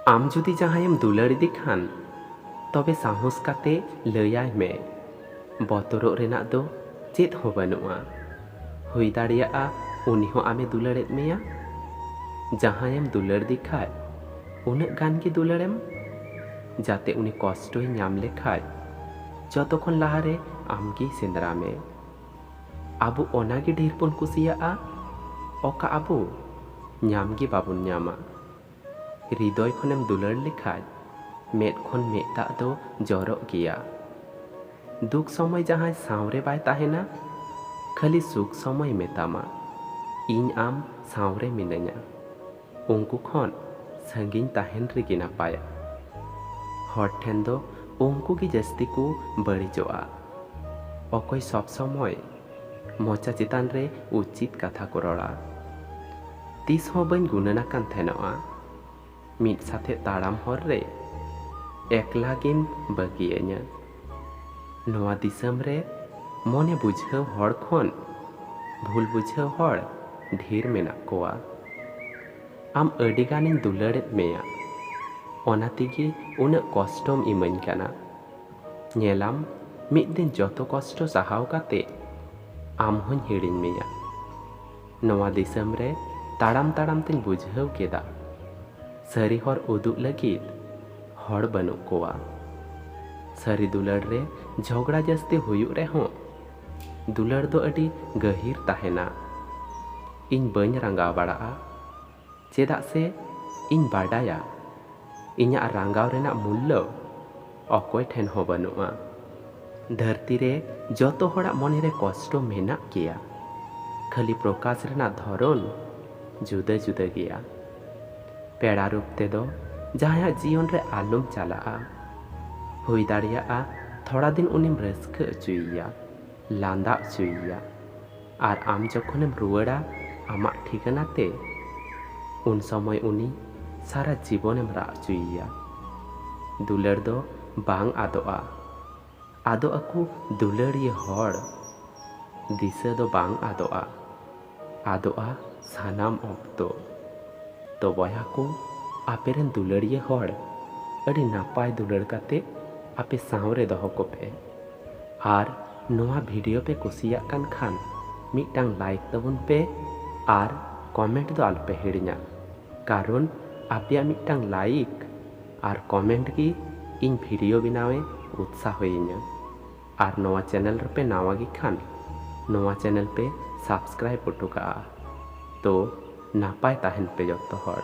आम जुदी जहांयम दुलाड़िदि खान तबे साहस काते लैयाय मे बतरोग रेनाग दो चेद हो बानुआ। हुई दाड़ियागा उनी हो आमे दुलाड़ेद मेया। जहांयम दुलाड़दि खाय उनग गान गे दुलाड़ेम जाते उनी कष्टोय नाम लेखाय जतखन लाहारे आमगे सेंद्रा मे। आबो ओनागे ढेर बन कुसियागा अका आबो नामगे बाबन नामा। हृदय खनेम दुलाड़ लेखाय मेद खन मेद दाग दो जरग गेया। दुख समय जहां सावरे बाय ताहेना खाली सुख समय मेतामा इन आम सावरे मिनाया उनको खन संगिन ताहेन रेगे नापाया। हर ठेन दो उनको गे जस्ती को बड़िजोआ। अकय सब समय मोचा चितान रे उचित कथा को रड़ा। तीस हो बन गुनना कान थेनोआ मिद साथे ताड़ाम हर रे एकला गेम बागिया냐। नोआ दिसम रे मने बुझाव हर खन भूल बुझाव हर ढेर मेना कोआ। आम अडी गानिन दुलाड़ेद मेया ओना तेगे उनग कष्टम इमाኝ काना। नेलाम मिद दिन जतो कष्ट साहाव काते आम होñ हिड़िñ मेया। नोआ दिसम रे ताड़ाम ताड़ाम तेñ बुझाव केदा सारी हर उदुग लगिद हर बानु कोआ। सारी दुलाड़ रे झगड़ा जस्ती हुयुग रेहों दुलाड़ दो अडी गहिर ताहेना। इन बाñ रांगाव बाड़ाआ चेदाग से इन बाडाया इᱧᱟᱜ रांगाव रेना मूल्य अकय ठेन हो बानुआ। धरती रे जतो हड़ाग मने रे कष्ट मेना गेया खाली प्रकाश रेना धरन जुदा जुदा गेया। पेड़ा रूप तेदो जहां जीवन रे आलम चलाआ। हुई दाड़ियागा थोड़ा दिन उनिम रस्का अचुइया लांदा अचुइया आर आम जखनेम रुवाड़ा आमाग ठिकानाते उन समय उनी सारा जीवनेम राग अचुइया। दुलाड़ दो बांग आदोआ आदोआ को दुलाड़िया हर दिशा दो बांग आदोआ आदोआ सानाम अक्तो। तो बया को आपेरेन दुलाड़िया हर अड़ी नापाय दुलाड़ काते आपे सावरे दोहो कोपे। आर नोआ भिडियो पे कुसियाग कान खान मिदटांग लाइक तबुन पे आर कमेंट दो आलपे हिड़िñा। कारण आपेया मिदटांग लाइक आर कमेंट गी इन भिडियो बनावे उत्साह होइñा। आर नोआ चैनल रे पे नावा गी खान नोआ चैनल पे सब्सक्राइब उटुका। तो नापाय ताहेन पे जतो हर।